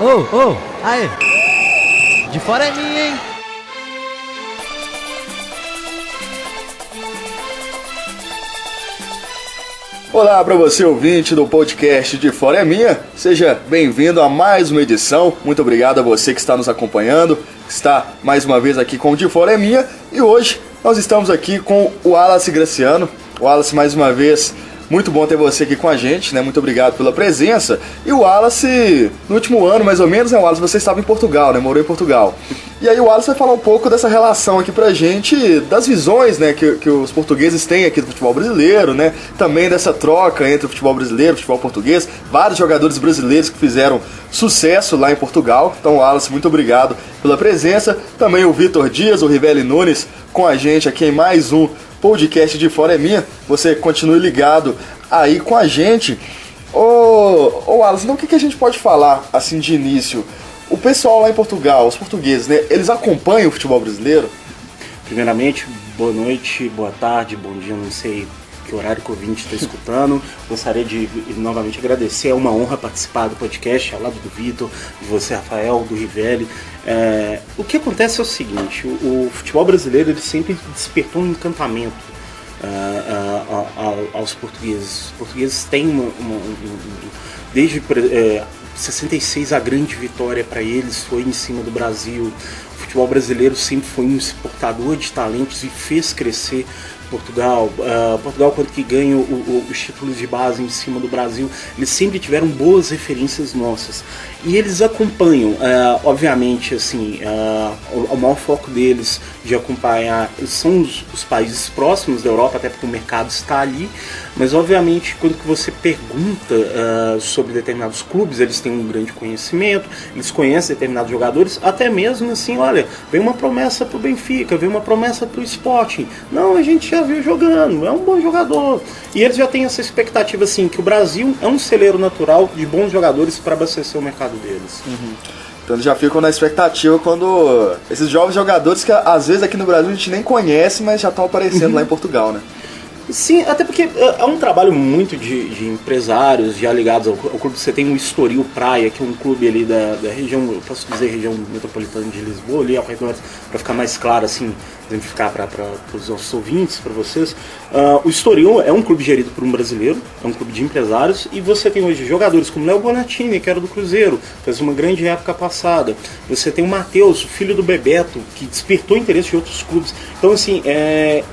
Ô, aí. De fora é minha, hein? Olá para você, ouvinte do podcast De Fora é Minha. Seja bem-vindo a mais uma edição. Muito obrigado a você que está nos acompanhando, que está mais uma vez aqui com o De Fora é Minha. E hoje nós estamos aqui com o Wallace Graciano. Wallace, mais uma vez, muito bom ter você aqui com a gente, né? Muito obrigado pela presença. E o Wallace, no último ano mais ou menos, né, Wallace, você estava em Portugal, né? Morou em Portugal. E aí o Wallace vai falar um pouco dessa relação aqui pra gente, das visões, né, que os portugueses têm aqui do futebol brasileiro, né? Também dessa troca entre o futebol brasileiro e o futebol português. Vários jogadores brasileiros que fizeram sucesso lá em Portugal. Então, Wallace, muito obrigado pela presença. Também o Vitor Dias, o Rivelli Nunes, com a gente aqui em mais um podcast De Fora é Minha. Você continue ligado aí com a gente. Ô Wallace, então o que a gente pode falar assim de início? O pessoal lá em Portugal, os portugueses, né, eles acompanham o futebol brasileiro? Primeiramente, boa noite, boa tarde, bom dia, não sei que horário que o ouvinte está escutando. Gostaria de novamente agradecer, é uma honra participar do podcast, ao lado do Vitor, de você, Rafael, do Rivelli. O que acontece é o seguinte, o futebol brasileiro ele sempre despertou um encantamento aos portugueses. Os portugueses têm desde 66 a grande vitória para eles foi em cima do Brasil. O futebol brasileiro sempre foi um exportador de talentos e fez crescer Portugal. Portugal, quando que ganha os títulos de base em cima do Brasil, eles sempre tiveram boas referências nossas. E eles acompanham, obviamente, assim, o maior foco deles de acompanhar são os países próximos da Europa, até porque o mercado está ali, mas obviamente quando que você pergunta sobre determinados clubes, eles têm um grande conhecimento, eles conhecem determinados jogadores, até mesmo assim, olha, vem uma promessa para o Benfica, vem uma promessa para o Sporting, não, a gente já viu jogando, é um bom jogador, e eles já têm essa expectativa assim, que o Brasil é um celeiro natural de bons jogadores para abastecer o mercado deles. Uhum. Então eles já ficam na expectativa quando esses jovens jogadores que às vezes aqui no Brasil a gente nem conhece, mas já estão aparecendo lá em Portugal, né? Sim, até porque é um trabalho muito de empresários já ligados ao clube. Você tem o Estoril Praia, que é um clube ali da região, eu posso dizer região metropolitana de Lisboa, ali ao redor, para ficar mais claro, assim, exemplificar para os nossos ouvintes, para vocês. O Estoril é um clube gerido por um brasileiro, é um clube de empresários, e você tem hoje jogadores como Léo Bonatini, que era do Cruzeiro, fez uma grande época passada. Você tem o Matheus, filho do Bebeto, que despertou interesse de outros clubes. Então, assim,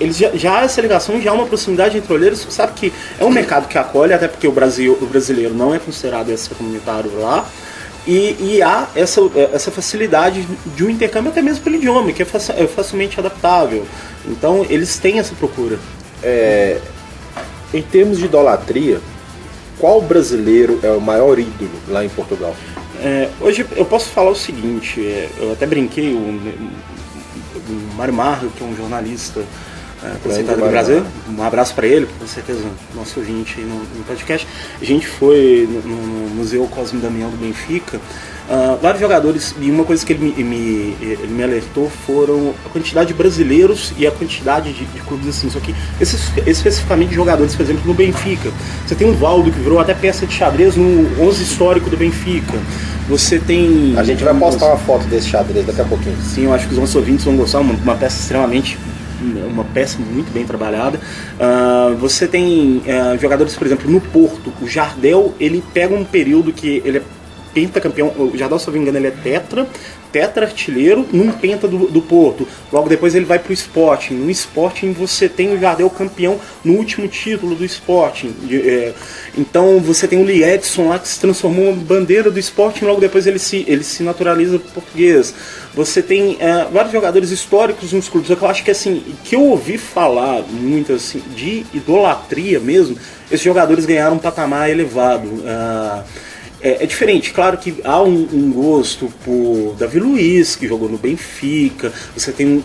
eles já essa ligação já é uma proximidade entre olheiros, sabe que é um mercado que acolhe, até porque o brasileiro não é considerado extracomunitário lá, e há essa facilidade de um intercâmbio até mesmo pelo idioma, que é facilmente adaptável. Então eles têm essa procura. Em termos de idolatria, qual brasileiro é o maior ídolo lá em Portugal? Hoje eu posso falar o seguinte, eu até brinquei, o Mário Marro, que é um jornalista conceituado no Brasil, um abraço para ele, com certeza nosso ouvinte aí no podcast. A gente foi no Museu Cosme Damião do Benfica, vários jogadores, e uma coisa que ele me alertou foram a quantidade de brasileiros e a quantidade de clubes assim, só que especificamente de jogadores, por exemplo, no Benfica. Você tem o Valdo, que virou até peça de xadrez no 11 histórico do Benfica. Você tem... A gente vai postar uma foto desse xadrez daqui a pouquinho. Sim, eu acho que os nossos ouvintes vão gostar, uma peça extremamente... uma peça muito bem trabalhada. Você tem jogadores, por exemplo, no Porto, o Jardel, ele pega um período que ele é pentacampeão, o Jardel, se eu não me engano, ele é tetra artilheiro num penta do Porto. Logo depois ele vai para o Sporting. No Sporting você tem o Jardel campeão no último título do Sporting. Então você tem o Lee Edson lá que se transformou em bandeira do Sporting, logo depois ele se naturaliza português. Você tem vários jogadores históricos nos clubes. Eu acho que assim, que eu ouvi falar muito assim, de idolatria mesmo, esses jogadores ganharam um patamar elevado. É diferente, claro que há um gosto por Davi Luiz, que jogou no Benfica. Você tem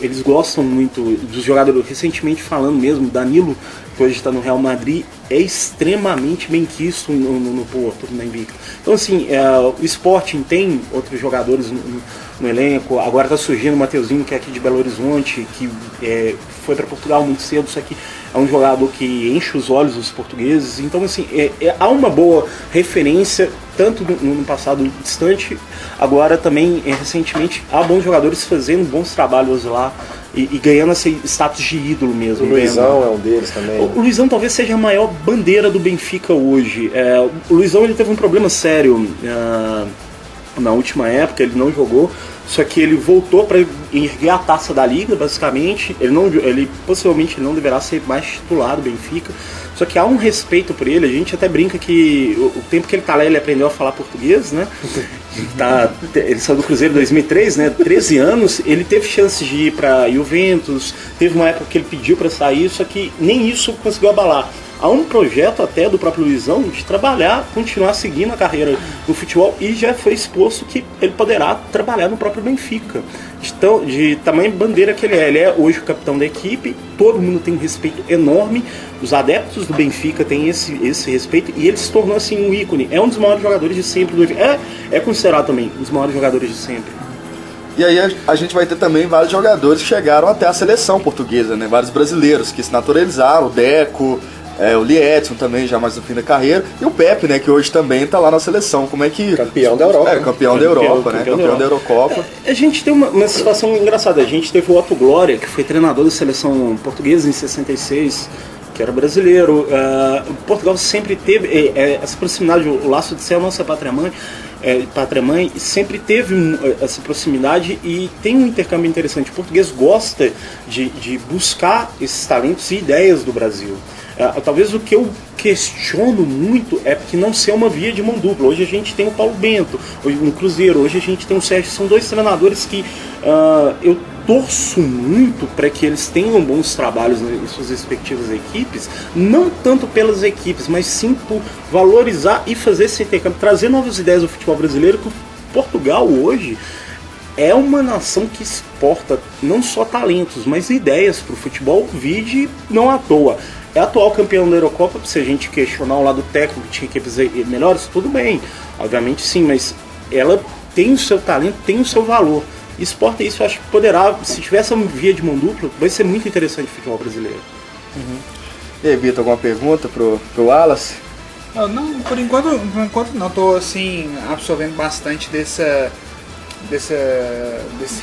eles gostam muito dos jogadores, recentemente falando mesmo, Danilo que hoje está no Real Madrid, é extremamente bem quisto no Porto, na Invicta. Então, assim, o Sporting tem outros jogadores no elenco. Agora está surgindo o Mateuzinho, que é aqui de Belo Horizonte, que foi para Portugal muito cedo, só que é um jogador que enche os olhos dos portugueses. Então, assim, há uma boa referência, tanto no passado distante, agora também, recentemente, há bons jogadores fazendo bons trabalhos lá e ganhando esse status de ídolo mesmo. O Luizão é um deles também. O Luizão talvez seja a maior bandeira do Benfica hoje. O Luizão ele teve um problema sério na última época, ele não jogou, só que ele voltou para erguer a taça da Liga, basicamente. Ele possivelmente não deverá ser mais titular do Benfica, só que há um respeito por ele. A gente até brinca que o tempo que ele tá lá, ele aprendeu a falar português, né? Ele saiu do Cruzeiro em 2003, né? 13 anos, ele teve chance de ir para Juventus, teve uma época que ele pediu para sair, só que nem isso conseguiu abalar. Há um projeto até do próprio Luizão de trabalhar, continuar seguindo a carreira no futebol, e já foi exposto que ele poderá trabalhar no próprio Benfica. De tamanho bandeira que ele é. Ele é hoje o capitão da equipe, todo mundo tem um respeito enorme, os adeptos do Benfica têm esse respeito, e ele se tornou assim um ícone. É um dos maiores jogadores de sempre do Benfica. É considerado também um dos maiores jogadores de sempre. E aí a gente vai ter também vários jogadores que chegaram até a seleção portuguesa, né? Vários brasileiros que se naturalizaram, o Deco, o Lee Edson também, já mais no fim da carreira, e o Pepe, né, que hoje também está lá na seleção. Como é que... Campeão da Europa. Campeão da Europa, né? Campeão da Eurocopa. A gente tem uma situação engraçada. A gente teve o Otto Glória, que foi treinador da seleção portuguesa em 66, que era brasileiro. Portugal sempre teve essa proximidade, o laço de ser a nossa pátria-mãe, sempre teve essa proximidade, e tem um intercâmbio interessante. O português gosta de buscar esses talentos e ideias do Brasil. Talvez o que eu questiono muito é porque não ser uma via de mão dupla. Hoje a gente tem o Paulo Bento, no Cruzeiro, hoje a gente tem o Sérgio. São dois treinadores que eu torço muito para que eles tenham bons trabalhos em suas respectivas equipes, não tanto pelas equipes, mas sim por valorizar e fazer esse intercâmbio, trazer novas ideias do futebol brasileiro, que Portugal hoje é uma nação que exporta não só talentos, mas ideias para o futebol, vide não à toa. É atual campeão da Eurocopa. Se a gente questionar o lado técnico, tinha equipes melhores, tudo bem, obviamente sim, mas ela tem o seu talento, tem o seu valor. Exporta isso, eu acho que poderá, se tiver essa via de mão dupla, vai ser muito interessante o futebol brasileiro. E aí, Vitor, alguma pergunta pro Wallace? Não, por enquanto não, estou assim, absorvendo bastante desse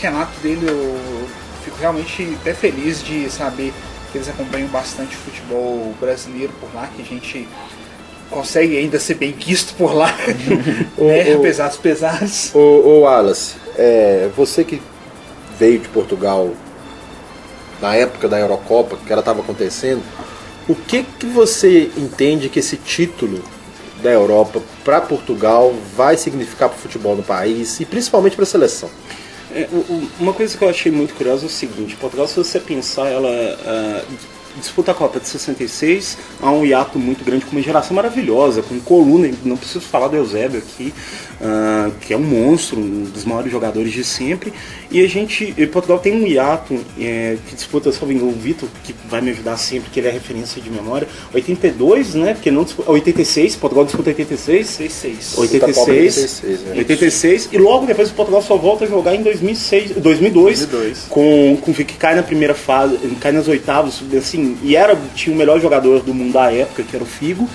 relato dele. Eu fico realmente até feliz de saber que eles acompanham bastante o futebol brasileiro por lá, que a gente consegue ainda ser bem quisto por lá, né? Apesar dos pesares. Ô Wallace, você que veio de Portugal na época da Eurocopa, que ela estava acontecendo, o que você entende que esse título da Europa para Portugal vai significar para o futebol no país e principalmente para a seleção? Uma coisa que eu achei muito curiosa é o seguinte: Portugal, se você pensar, ela disputa a Copa de 66, há um hiato muito grande, com uma geração maravilhosa, com coluna, não preciso falar do Eusébio aqui, que é um monstro, um dos maiores jogadores de sempre, e Portugal tem um hiato que disputa, salvo engano, o Vitor, que vai me ajudar sempre, que ele é referência de memória, 82, né, porque não disputa, 86, Portugal disputa 86, 86, e logo depois o Portugal só volta a jogar em 2002. Que cai na primeira fase, cai nas oitavas, assim, e tinha o melhor jogador do mundo da época, que era o Figo.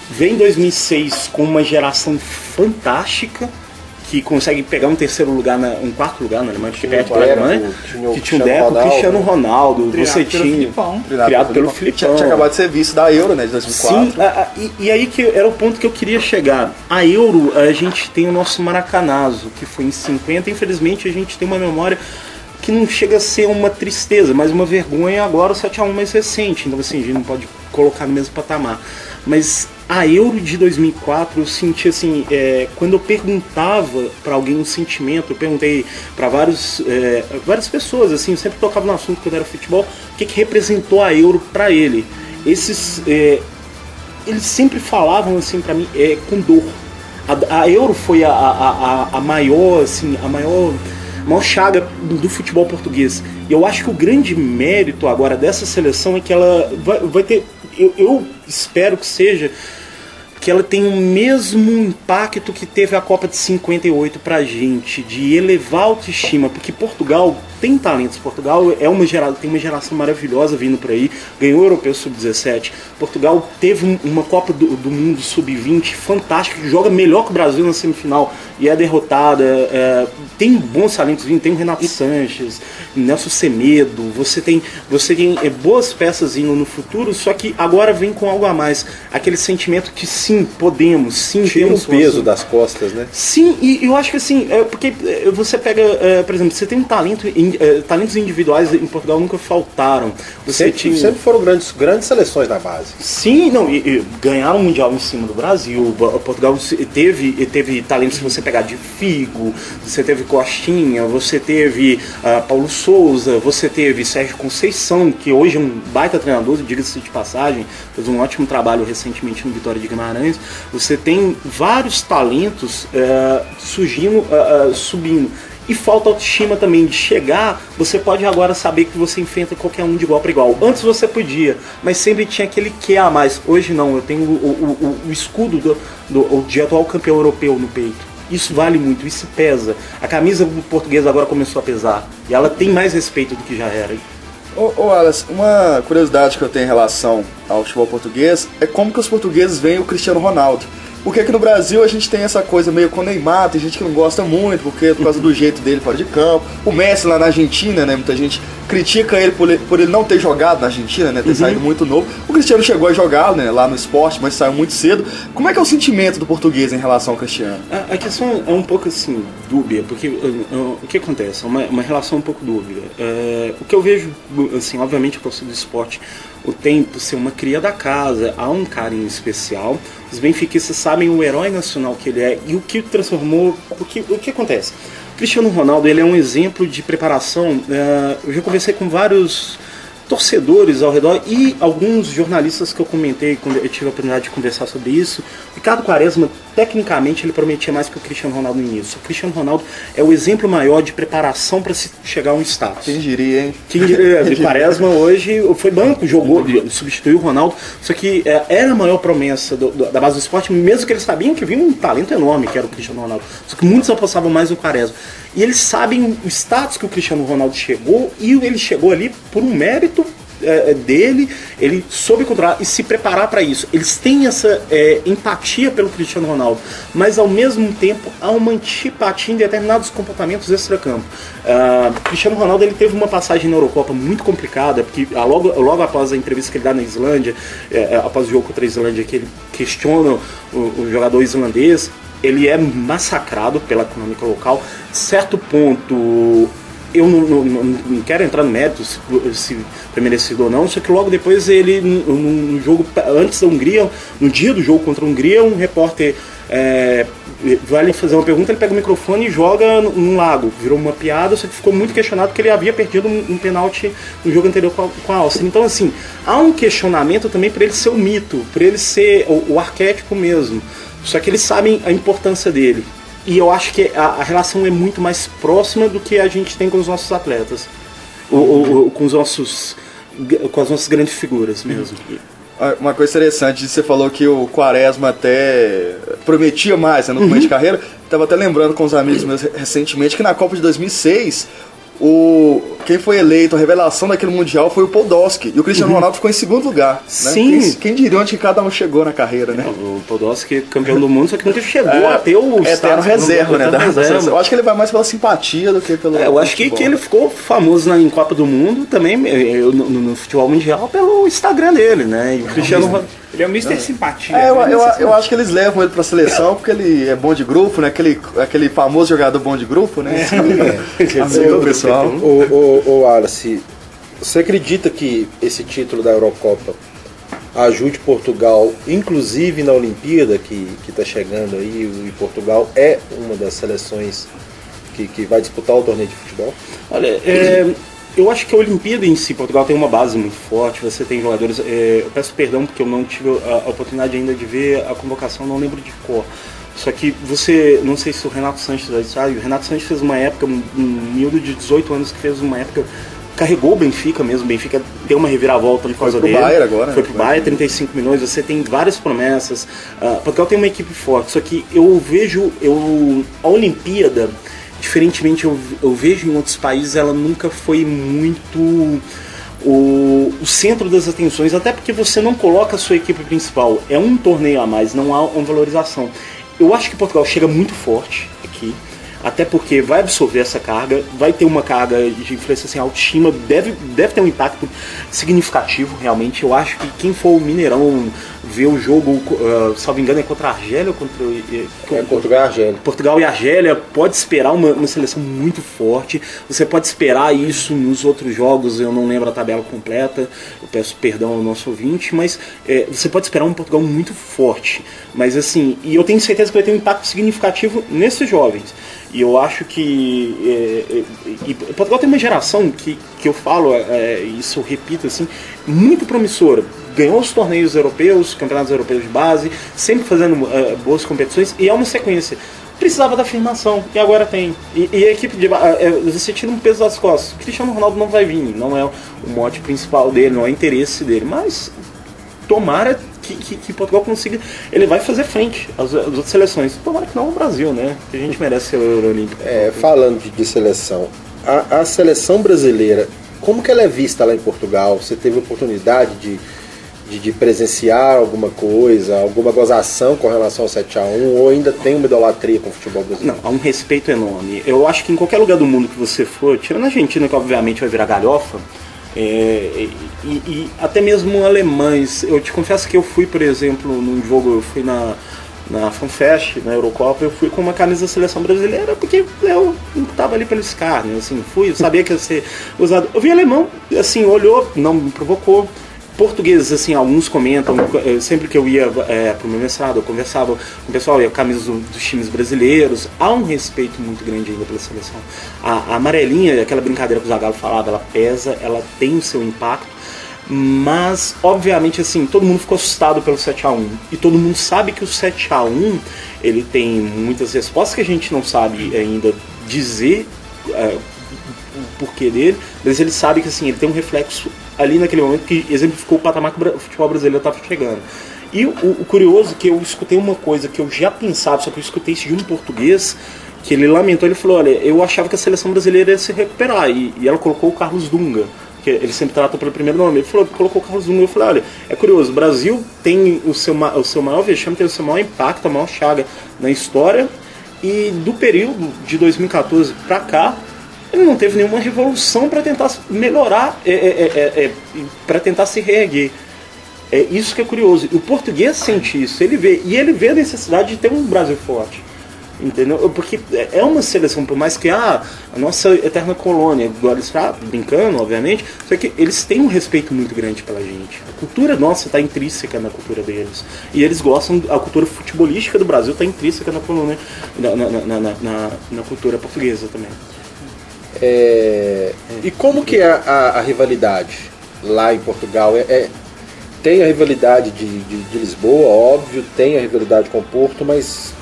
Vem em 2006 com uma geração fantástica, que consegue pegar um quarto lugar na Alemanha, que perto da Alemanha, que tinha o Deco, Cristiano Ronaldo, você tinha criado pelo Filipão. Tinha acabado de ser vice da Euro, né, de 2004. Sim, e aí que era o ponto que eu queria chegar. A Euro, a gente tem o nosso Maracanazo, que foi em 50, infelizmente a gente tem uma memória que não chega a ser uma tristeza, mas uma vergonha agora o 7-1 mais recente, então assim, a gente não pode colocar no mesmo patamar. Mas a Euro de 2004, eu senti assim, quando eu perguntava para alguém um sentimento, eu perguntei para várias pessoas, assim, eu sempre tocava no assunto quando era futebol, o que representou a Euro para ele. Eles sempre falavam assim para mim, com dor. A Euro foi a maior, assim, a maior chaga do futebol português. E eu acho que o grande mérito agora dessa seleção é que ela vai ter eu espero que seja que ela tenha o mesmo impacto que teve a Copa de 58 pra gente, de elevar a autoestima, porque Portugal tem talentos, Portugal tem uma geração maravilhosa vindo por aí, ganhou o Europeu Sub-17, Portugal teve uma Copa do Mundo Sub-20 fantástica, que joga melhor que o Brasil na semifinal e é derrotada, tem bons talentos vindo, tem o Renato Sanches, Nelson Semedo, você tem boas peças indo no futuro, só que agora vem com algo a mais, aquele sentimento que sim, podemos, sim, tira temos o peso das costas, né? Sim, e eu acho que assim, porque você pega, por exemplo, você tem um talentos individuais em Portugal nunca faltaram. Sempre foram grandes seleções na base. Sim, não, e ganharam o Mundial em cima do Brasil. Portugal teve talentos, se você pegar de Figo, você teve Costinha, você teve Paulo Souza, você teve Sérgio Conceição, que hoje é um baita treinador, diga-se de passagem, fez um ótimo trabalho recentemente no Vitória de Guimarães. Você tem vários talentos surgindo, subindo. E falta autoestima também de chegar, você pode agora saber que você enfrenta qualquer um de igual para igual. Antes você podia, mas sempre tinha aquele que a mais. Hoje não, eu tenho o escudo de atual campeão europeu no peito. Isso vale muito, isso pesa. A camisa portuguesa agora começou a pesar. E ela tem mais respeito do que já era. Ô Wallace, uma curiosidade que eu tenho em relação ao futebol português é como que os portugueses veem o Cristiano Ronaldo. Porque aqui no Brasil a gente tem essa coisa meio com o Neymar, tem gente que não gosta muito, porque por causa do jeito dele fora de campo. O Messi lá na Argentina, né, muita gente critica ele por ele não ter jogado na Argentina, né, ter saído muito novo. O Cristiano chegou a jogar, né, lá no Sport, mas saiu muito cedo. Como é que é o sentimento do português em relação ao Cristiano? A questão é um pouco assim, dúbia, porque o que acontece? É uma relação um pouco dúbia. O que eu vejo, assim, obviamente a torcida do Sport, o tempo ser uma cria da casa, há um carinho especial. Os benfiquistas sabem o herói nacional que ele é e o que transformou. O que acontece? O Cristiano Ronaldo, ele é um exemplo de preparação. Eu já conversei com vários torcedores ao redor e alguns jornalistas que eu comentei quando eu tive a oportunidade de conversar sobre isso. Ricardo Quaresma, tecnicamente, ele prometia mais que o Cristiano Ronaldo no início. O Cristiano Ronaldo é o exemplo maior de preparação para se chegar a um status. Quem diria, hein? Quem diria? O Quaresma hoje foi banco, jogou, substituiu o Ronaldo, só que era a maior promessa da base do esporte, mesmo que eles sabiam que vinha um talento enorme, que era o Cristiano Ronaldo. Só que muitos apostavam mais no Quaresma. E eles sabem o status que o Cristiano Ronaldo chegou, e ele chegou ali por um mérito dele, ele soube controlar e se preparar para isso. Eles têm essa empatia pelo Cristiano Ronaldo, mas ao mesmo tempo há uma antipatia em determinados comportamentos extracampo. Cristiano Ronaldo, ele teve uma passagem na Eurocopa muito complicada, porque logo após a entrevista que ele dá na Islândia, após o jogo contra a Islândia, que ele questiona o jogador islandês, ele é massacrado pela econômica local. Certo ponto, eu não quero entrar no mérito se foi merecido ou não, só que logo depois ele, no jogo antes da Hungria, no dia do jogo contra a Hungria, um repórter vai lhe fazer uma pergunta, ele pega o microfone e joga num lago. Virou uma piada, só que ficou muito questionado porque ele havia perdido um pênalti no jogo anterior com a Áustria. Então, assim, há um questionamento também para ele ser o mito, para ele ser o arquétipo mesmo. Só que eles sabem a importância dele. E eu acho que a relação é muito mais próxima do que a gente tem com os nossos atletas. Com as nossas grandes figuras mesmo. Uma coisa interessante, você falou que o Quaresma até prometia mais, né, no começo de carreira. Estava até lembrando com os amigos meus recentemente que na Copa de 2006... quem foi eleito a revelação daquele Mundial foi o Podolski, e o Cristiano Ronaldo ficou em segundo lugar, né? Sim. Quem diria onde que cada um chegou na carreira, né? O Podolski é campeão do mundo, só que nunca chegou a ter o status reserva, né? Reserva. Eu acho que ele vai mais pela simpatia do que pelo eu acho que ele ficou famoso em Copa do Mundo também, no futebol mundial, pelo Instagram dele, né? E o Cristiano Ronaldo... Ele é o Mr. Simpatia. Eu acho que eles levam ele pra seleção porque ele é bom de grupo, né? Aquele famoso jogador bom de grupo, né? Amigo do pessoal. Ô Wallace, você acredita que esse título da Eurocopa ajude Portugal, inclusive na Olimpíada que está chegando aí, e Portugal é uma das seleções que vai disputar o torneio de futebol? Olha, eu acho que a Olimpíada em si, Portugal tem uma base muito forte, você tem jogadores... eu peço perdão porque eu não tive a oportunidade ainda de ver a convocação, não lembro de cor. Só que não sei se o Renato Sanches vai sair, o Renato Sanches fez uma época, um miúdo de 18 anos que fez uma época carregou o Benfica mesmo. O Benfica tem uma reviravolta por causa dele. Bayern agora, né? Foi pro Bayern, 35 milhões. Você tem várias promessas. Portugal tem uma equipe forte. Só que eu vejo a Olimpíada, diferentemente eu vejo em outros países, ela nunca foi muito o centro das atenções, até porque você não coloca a sua equipe principal. É um torneio a mais, não há uma valorização. Eu acho que Portugal chega muito forte aqui, até porque vai absorver essa carga, vai ter uma carga de influência assim, autoestima, deve ter um impacto significativo realmente. Eu acho que quem for o Mineirão ver o jogo, salvo engano, é contra a Argélia ou contra Portugal e Argélia. Portugal e Argélia, pode esperar uma seleção muito forte. Você pode esperar isso nos outros jogos, eu não lembro a tabela completa, eu peço perdão ao nosso ouvinte, mas você pode esperar um Portugal muito forte. Mas assim, e eu tenho certeza que vai ter um impacto significativo nesses jovens. E eu acho que Portugal tem uma geração que eu falo, isso eu repito assim, muito promissora. Ganhou os torneios europeus, campeonatos europeus de base, sempre fazendo boas competições, e é uma sequência. Precisava da afirmação, e agora tem. E a equipe de você tira um peso das costas. O Cristiano Ronaldo não vai vir, não é o mote principal dele, não é o interesse dele, mas tomara que Portugal consiga. Ele vai fazer frente às outras seleções. Tomara que não o Brasil, né? Que a gente merece ser o Euroolímpico. Falando de seleção, a seleção brasileira, como que ela é vista lá em Portugal? Você teve oportunidade de presenciar alguma coisa, alguma gozação com relação ao 7-1, ou ainda tem uma idolatria com o futebol brasileiro? Não, há um respeito enorme. Eu acho que em qualquer lugar do mundo que você for, tirando a Argentina, que obviamente vai virar galhofa, e até mesmo alemães. Eu te confesso que eu fui, por exemplo, num jogo, eu fui na FanFest, na Eurocopa, eu fui com uma camisa da seleção brasileira, porque eu estava ali pelo escárnio, assim, eu sabia que ia ser usado. Eu vi alemão, assim, olhou, não me provocou. Portugueses, assim, alguns comentam, sempre que eu ia para o meu mestrado, eu conversava com o pessoal, ia camisas dos times brasileiros. Há um respeito muito grande ainda pela seleção. A amarelinha, aquela brincadeira que o Zagallo falava, ela pesa, ela tem o seu impacto, mas, obviamente, assim, todo mundo ficou assustado pelo 7-1, e todo mundo sabe que o 7-1, ele tem muitas respostas que a gente não sabe ainda dizer o porquê dele, mas ele sabe que, assim, ele tem um reflexo ali naquele momento que exemplificou o patamar que o futebol brasileiro estava chegando. E o curioso é que eu escutei uma coisa que eu já pensava, só que eu escutei isso de um português, que ele lamentou, ele falou, olha, eu achava que a seleção brasileira ia se recuperar, e ela colocou o Carlos Dunga, que ele sempre trata pelo primeiro nome, ele falou, colocou o Carlos Dunga, eu falei, olha, é curioso, o Brasil tem o seu maior vexame, tem o seu maior impacto, a maior chaga na história, e do período de 2014 para cá, ele não teve nenhuma revolução para tentar melhorar, para tentar se reerguer. É isso que é curioso. O português sente isso, ele vê a necessidade de ter um Brasil forte. Entendeu? Porque é uma seleção, por mais que a nossa eterna colônia, agora está brincando, obviamente, só que eles têm um respeito muito grande pela gente. A cultura nossa está intrínseca na cultura deles. E eles gostam, a cultura futebolística do Brasil está intrínseca na colônia, na cultura portuguesa também. E como que é a rivalidade lá em Portugal? Tem a rivalidade de Lisboa, óbvio, tem a rivalidade com o Porto, mas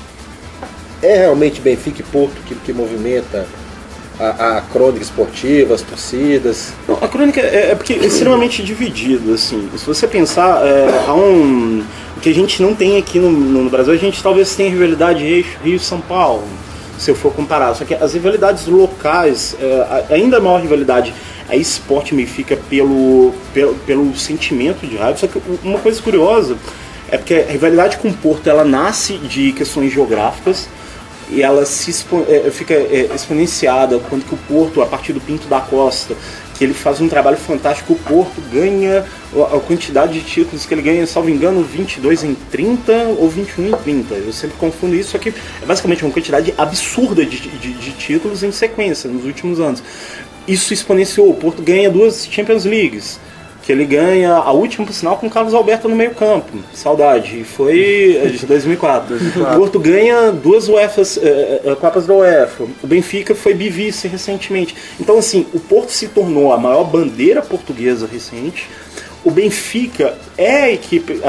é realmente Benfica e Porto que movimenta a crônica esportiva, as torcidas? Não, a crônica porque é extremamente dividido, assim. Se você pensar, há o que a gente não tem aqui no Brasil, a gente talvez tenha rivalidade Rio-São Paulo, se eu for comparar. Só que as rivalidades locais, ainda a maior rivalidade é Sport Benfica pelo sentimento de raiva. Só que uma coisa curiosa é porque a rivalidade com o Porto, ela nasce de questões geográficas e ela fica exponenciada quando que o Porto, a partir do Pinto da Costa, que ele faz um trabalho fantástico, o Porto ganha a quantidade de títulos que ele ganha, salvo engano, 22 em 30 ou 21 em 30. Eu sempre confundo isso, só que é basicamente uma quantidade absurda de títulos em sequência nos últimos anos. Isso exponenciou, o Porto ganha 2 Champions Leagues, que ele ganha a última, por sinal, com o Carlos Alberto no meio campo, saudade, foi de 2004. O Porto ganha 2 Copas da UEFA, o Benfica foi bivice recentemente. Então, assim, o Porto se tornou a maior bandeira portuguesa recente. O Benfica é a equipe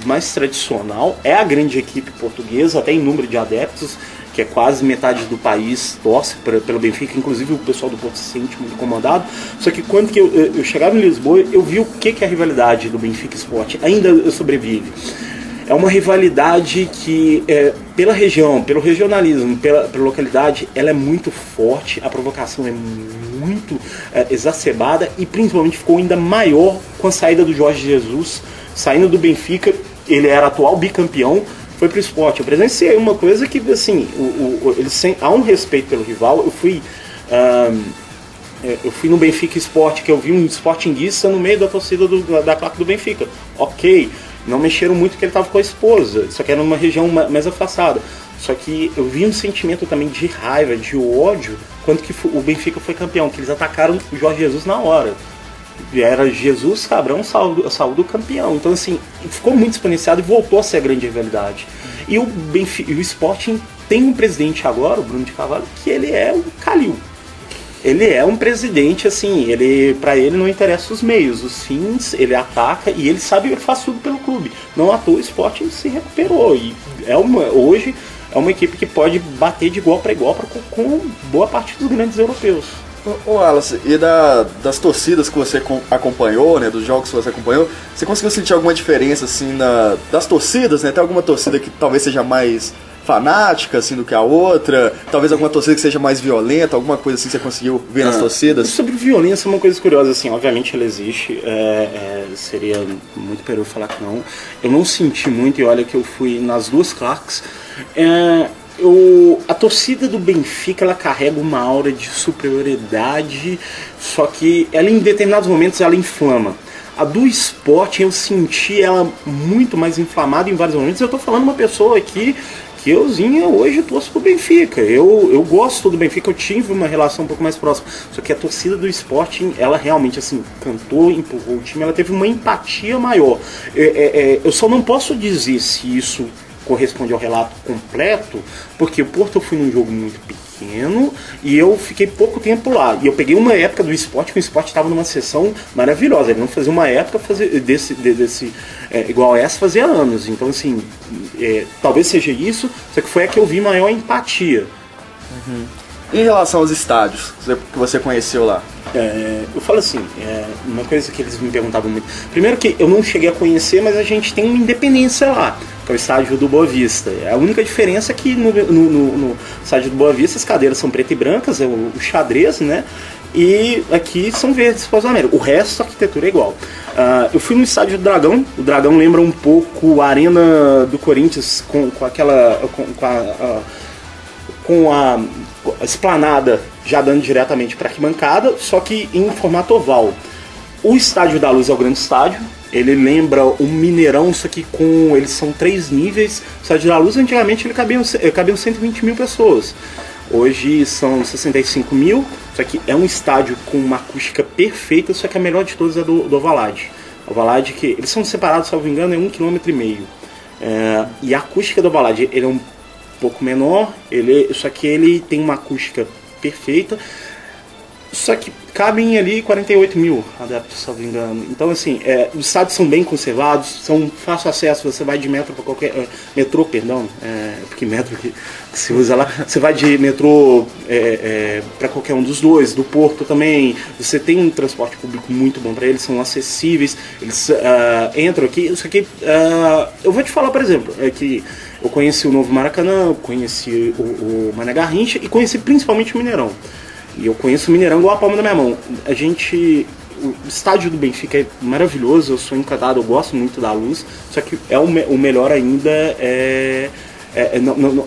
mais tradicional, é a grande equipe portuguesa, até em número de adeptos, que é quase metade do país torce pelo Benfica, inclusive o pessoal do Porto se sente muito incomodado. Só que quando que eu chegava em Lisboa, eu vi o que é a rivalidade do Benfica Sport, ainda sobrevive. É uma rivalidade que, pela região, pelo regionalismo, pela localidade, ela é muito forte, a provocação é muito exacerbada e principalmente ficou ainda maior com a saída do Jorge Jesus, saindo do Benfica. Ele era atual bicampeão, foi pro Sport. Eu presenciei uma coisa que, assim, há um respeito pelo rival. Eu fui no Benfica Sport, que eu vi um sportinguista no meio da torcida da claque do Benfica. Ok, não mexeram muito porque ele estava com a esposa, só que era numa região mais afastada. Só que eu vi um sentimento também de raiva, de ódio, quando que o Benfica foi campeão, que eles atacaram o Jorge Jesus na hora. Era Jesus, Cabrão, saúde do campeão. Então, assim, ficou muito exponenciado e voltou a ser a grande rivalidade. E o Sporting tem um presidente agora, o Bruno de Carvalho, que ele é o Calil. Ele é um presidente, assim, pra ele não interessa os meios, os fins, ele ataca e ele sabe que ele faz tudo pelo clube. Não à toa o Sporting se recuperou. E hoje é uma equipe que pode bater de igual para igual com boa parte dos grandes europeus. Ô Wallace, e das torcidas que você acompanhou, né, dos jogos que você acompanhou, você conseguiu sentir alguma diferença, assim, das torcidas, né? Tem alguma torcida que talvez seja mais fanática, assim, do que a outra? Talvez alguma torcida que seja mais violenta, alguma coisa assim que você conseguiu ver nas torcidas? Sobre violência é uma coisa curiosa, assim, obviamente ela existe, seria muito para eu falar que não. Eu não senti muito, e olha que eu fui nas duas claques. A torcida do Benfica, ela carrega uma aura de superioridade, só que ela em determinados momentos ela inflama. A do Sport eu senti ela muito mais inflamada em vários momentos. Eu tô falando uma pessoa aqui que hoje torço pro Benfica. Eu gosto do Benfica, eu tive uma relação um pouco mais próxima. Só que a torcida do Sporting, ela realmente assim, cantou, empurrou o time, ela teve uma empatia maior. Eu só não posso dizer se isso corresponde ao relato completo, porque o Porto eu fui num jogo muito pequeno e eu fiquei pouco tempo lá. E eu peguei uma época do Sport, que o Sport estava numa sessão maravilhosa. Ele não fazia uma época igual essa fazia anos. Então, assim, talvez seja isso, só que foi a que eu vi maior empatia. Uhum. Em relação aos estádios que você conheceu lá? Eu falo assim, uma coisa que eles me perguntavam muito. Primeiro que eu não cheguei a conhecer, mas a gente tem uma independência lá, que é o estádio do Boa Vista. A única diferença é que no estádio do Boa Vista as cadeiras são pretas e brancas, é o xadrez, né? E aqui são verdes para os América. O resto, a arquitetura é igual. Eu fui no estádio do Dragão. O Dragão lembra um pouco a arena do Corinthians com a esplanada já dando diretamente para a arquibancada, só que em formato oval. O Estádio da Luz é o grande estádio. Ele lembra um Mineirão, isso aqui eles são 3 níveis. O Estádio da Luz antigamente ele cabiam 120 mil pessoas. Hoje são 65 mil, só que é um estádio com uma acústica perfeita, só que a melhor de todas é do Ovalade. O Ovalade, que eles são separados, salvo engano, é 1,5 km. E a acústica do Ovalade, ele é um pouco menor, só que ele tem uma acústica perfeita, só que cabem ali 48 mil adeptos, se não me engano. Então, assim, os estádios são bem conservados, são fácil acesso, você vai de metrô para qualquer... metrô, perdão, porque metro que se usa lá, você vai de metrô para qualquer um dos dois, do Porto também, você tem um transporte público muito bom para eles, são acessíveis, eles entram aqui, isso aqui, eu vou te falar, por exemplo, que eu conheci o Novo Maracanã, conheci o Mané Garrincha e conheci principalmente o Mineirão. E eu conheço o Mineirão igual a palma da minha mão. O estádio do Benfica é maravilhoso, eu sou encantado, eu gosto muito da Luz, só que o melhor ainda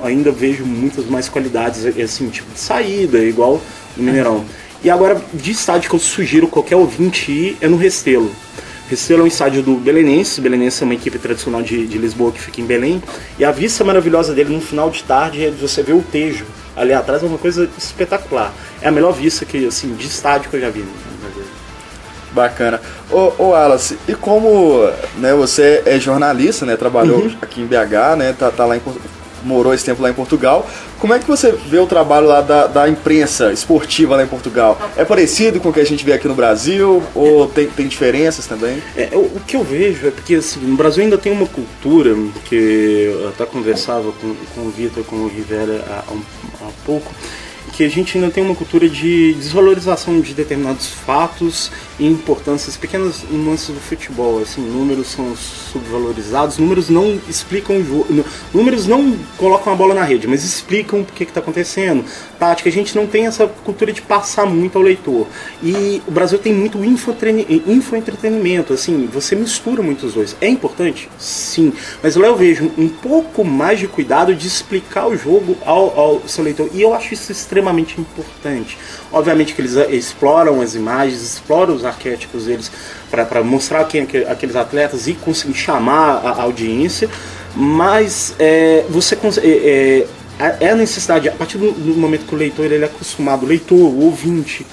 ainda vejo muitas mais qualidades, assim, tipo de saída, igual no Mineirão. E agora, de estádio que eu sugiro qualquer ouvinte ir, é no Restelo. Restelo é um estádio do Belenenses. O Belenenses é uma equipe tradicional de Lisboa que fica em Belém. E a vista maravilhosa dele no final de tarde é você ver o Tejo ali atrás, é uma coisa espetacular. É a melhor vista assim, de estádio que eu já vi. Bacana. Ô Wallace, e como, né, você é jornalista, né, trabalhou aqui em BH, né, tá lá morou esse tempo lá em Portugal. Como é que você vê o trabalho lá da imprensa esportiva lá em Portugal? É parecido com o que a gente vê aqui no Brasil ou tem diferenças também? O que eu vejo é porque assim, no Brasil ainda tem uma cultura que eu até conversava com o Vitor, com o Rivera há pouco, que a gente ainda tem uma cultura de desvalorização de determinados fatos e importâncias, pequenas nuances do futebol. Assim, números são subvalorizados, números não explicam o jogo, números não colocam a bola na rede, mas explicam o que está acontecendo. Tática, a gente não tem essa cultura de passar muito ao leitor. E o Brasil tem muito infoentretenimento, assim, você mistura muito os dois. É importante? Sim. Mas lá eu vejo um pouco mais de cuidado de explicar o jogo ao seu leitor. E eu acho isso extremamente importante. Obviamente que eles exploram as imagens, exploram os arquétipos deles para mostrar quem aqueles atletas e conseguir chamar a audiência, mas é a necessidade, a partir do momento que o leitor ele é acostumado, o leitor, o ouvinte,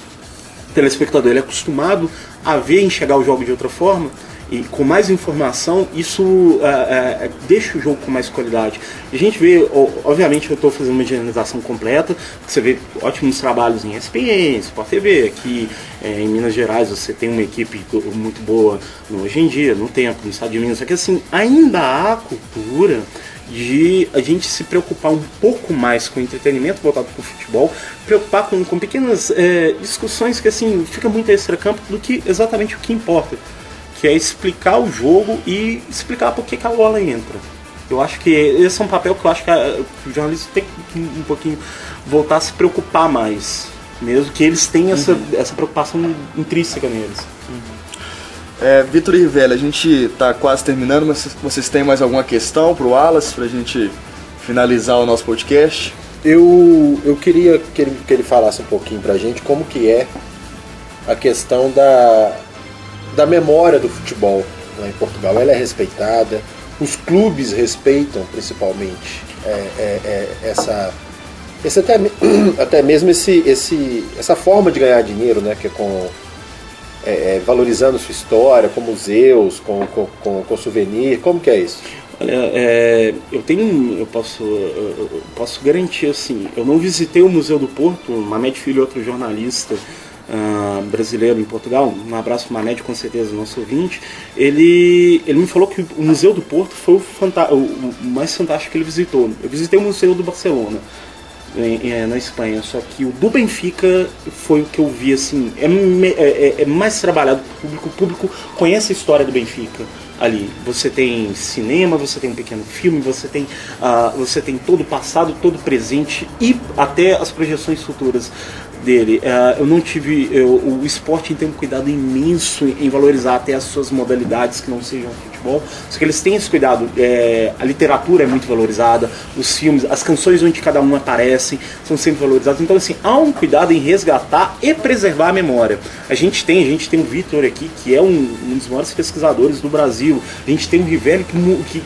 o telespectador, ele é acostumado a ver e enxergar o jogo de outra forma, e com mais informação, isso deixa o jogo com mais qualidade. E a gente vê, obviamente eu estou fazendo uma generalização completa, você vê ótimos trabalhos em ESPN, Sport TV, aqui em Minas Gerais você tem uma equipe muito boa hoje em dia, no tempo, no estado de Minas, só que assim, ainda há a cultura de a gente se preocupar um pouco mais com o entretenimento voltado para o futebol, preocupar com pequenas discussões que assim, fica muito extra-campo do que exatamente o que importa, que é explicar o jogo e explicar por que a bola entra. Eu acho que esse é um papel que eu acho que o jornalista tem que um pouquinho voltar a se preocupar mais, mesmo que eles tenham essa preocupação intrínseca neles. Vitor e Rivera, a gente está quase terminando, mas vocês têm mais alguma questão para o Wallace, para a gente finalizar o nosso podcast? Eu queria que ele falasse um pouquinho para a gente como que é a questão da memória do futebol lá em Portugal. Ela é respeitada, os clubes respeitam principalmente até mesmo essa forma de ganhar dinheiro, né, que é valorizando sua história, com museus, com souvenir. Como que é isso? Olha, eu posso garantir assim, eu não visitei o Museu do Porto, o Mamed Filho, outro jornalista brasileiro em Portugal, um abraço para o Mamed, com certeza, nosso ouvinte. Ele me falou que o Museu do Porto foi o mais fantástico que ele visitou. Eu visitei o Museu do Barcelona, na Espanha, só que o do Benfica foi o que eu vi, assim, é mais trabalhado o público conhece a história do Benfica ali. Você tem cinema, você tem um pequeno filme, você tem todo o passado, todo o presente e até as projeções futuras dele. Eu não tive... o esporte tem um cuidado imenso em valorizar até as suas modalidades que não sejam futebol, só que eles têm esse cuidado. A literatura é muito valorizada, os filmes, as canções onde cada um aparece são sempre valorizadas. Então, assim, há um cuidado em resgatar e preservar a memória. A gente tem o Vitor aqui, que é um dos maiores pesquisadores do Brasil. A gente tem o Rivelli,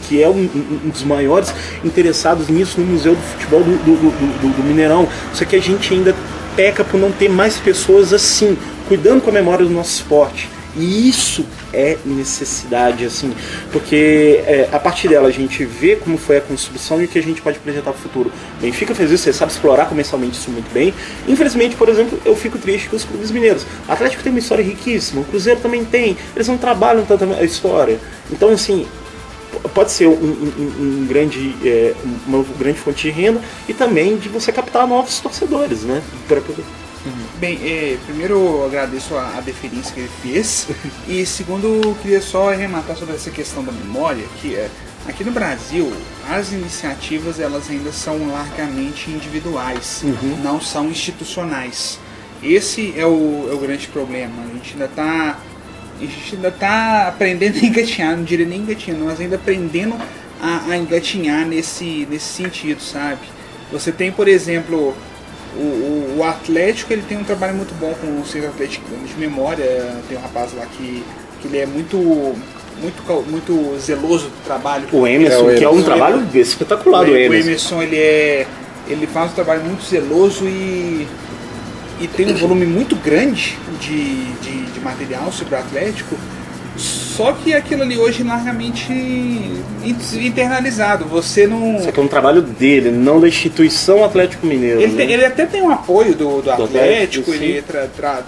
que é um dos maiores interessados nisso no Museu do Futebol do Mineirão. Só que a gente ainda peca por não ter mais pessoas assim, cuidando com a memória do nosso esporte. E isso é necessidade, assim, porque a partir dela a gente vê como foi a construção e o que a gente pode projetar para o futuro. O Benfica fez isso, você sabe explorar comercialmente isso muito bem. Infelizmente, por exemplo, eu fico triste com os clubes mineiros. O Atlético tem uma história riquíssima, o Cruzeiro também tem, eles não trabalham tanto a história. Então, assim, pode ser uma grande fonte de renda e também de você captar novos torcedores, né? Bem, primeiro eu agradeço a deferência que ele fez e segundo eu queria só arrematar sobre essa questão da memória, que aqui no Brasil as iniciativas elas ainda são largamente individuais, não são institucionais. Esse é o grande problema. A gente ainda está aprendendo a engatinhar, não diria nem engatinhando, mas ainda aprendendo a engatinhar nesse sentido, sabe? Você tem, por exemplo, o Atlético, ele tem um trabalho muito bom com os seus atleticanos de memória. Tem um rapaz lá que ele é muito zeloso do trabalho. O Emerson, que é um trabalho espetacular do Emerson. O Emerson, ele faz um trabalho muito zeloso e tem um volume muito grande de material sobre o Atlético. Só que aquilo ali hoje é largamente internalizado. Você não. Isso aqui é um trabalho dele, não da instituição Atlético Mineiro. Ele, né? ele até tem um apoio do Atlético, Atlético, ele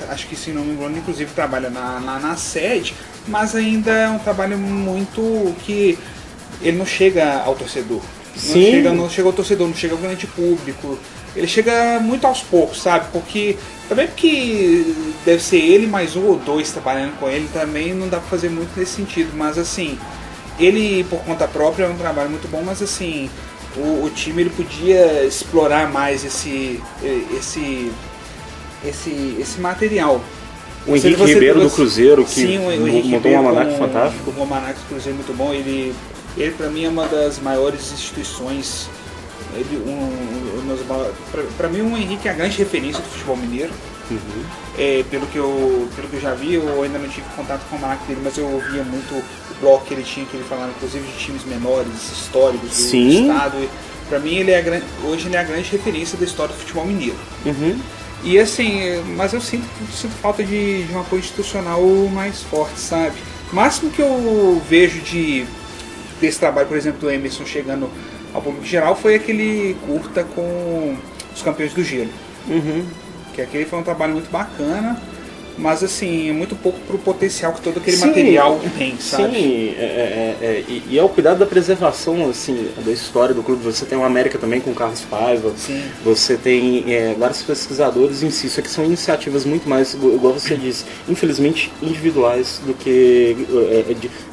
acho que se não me engano, inclusive trabalha na sede, mas ainda é um trabalho muito que ele não chega ao torcedor. Sim. Não chega ao torcedor, não chega ao grande público. Ele chega muito aos poucos, sabe? Porque também porque deve ser ele mais um ou dois trabalhando com ele, também não dá pra fazer muito nesse sentido. Mas assim, ele por conta própria é um trabalho muito bom, mas assim, o time ele podia explorar mais esse material. O Henrique Ribeiro do Cruzeiro, que sim, o Henrique montou um Ribeiro almanac fantástico. O almanac do Cruzeiro é muito bom. Ele para mim é uma das maiores instituições. Para mim o Henrique é a grande referência do futebol mineiro. Pelo que eu já vi, eu ainda não tive contato com o almanac dele, mas eu ouvia muito o bloco que ele tinha, que ele falava inclusive de times menores, históricos do estado. Para mim hoje ele é a grande referência da história do futebol mineiro. E assim, mas eu sinto falta de um apoio institucional mais forte, sabe? O máximo que eu vejo desse trabalho, por exemplo, do Emerson chegando ao público geral foi aquele curta com os campeões do gelo. Que aquele foi um trabalho muito bacana, mas assim, é muito pouco pro potencial que todo aquele material tem, sabe? Sim, e é o cuidado da preservação, assim, da história do clube. Você tem o América também com o Carlos Paiva, você tem vários pesquisadores em si. Isso aqui são iniciativas muito mais, igual você disse, infelizmente individuais do que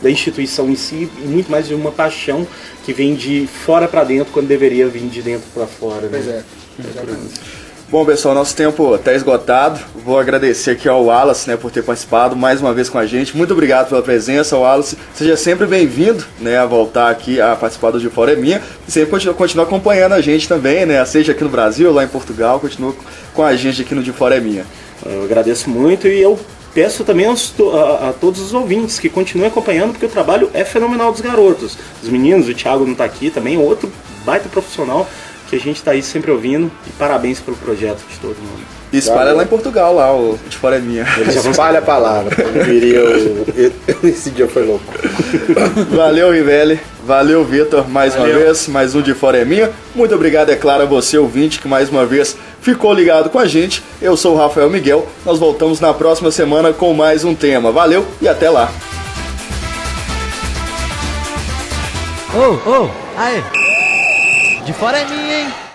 da instituição em si, e muito mais de uma paixão que vem de fora para dentro quando deveria vir de dentro para fora. Pois né? exatamente. Bom, pessoal, nosso tempo está esgotado. Vou agradecer aqui ao Wallace, né, por ter participado mais uma vez com a gente. Muito obrigado pela presença, Wallace. Seja sempre bem-vindo, né, a voltar aqui a participar do De Fora é Minha. E sempre continua acompanhando a gente também, né, seja aqui no Brasil, lá em Portugal, continua com a gente aqui no De Fora é Minha. Eu agradeço muito e eu peço também a todos os ouvintes que continuem acompanhando, porque o trabalho é fenomenal dos garotos. Os meninos, o Thiago não está aqui também, outro baita profissional que a gente está aí sempre ouvindo, e parabéns pelo projeto de todo mundo. E espalha lá em Portugal, lá, o De Fora é Minha. Espalha a palavra, como diria esse dia foi louco. Valeu, Rivelli. Valeu, Vitor, mais uma vez, mais um De Fora é Minha. Muito obrigado, é claro, a você, ouvinte, que mais uma vez ficou ligado com a gente. Eu sou o Rafael Miguel, nós voltamos na próxima semana com mais um tema. Valeu e até lá. Aê! De Fora é Minha, hein?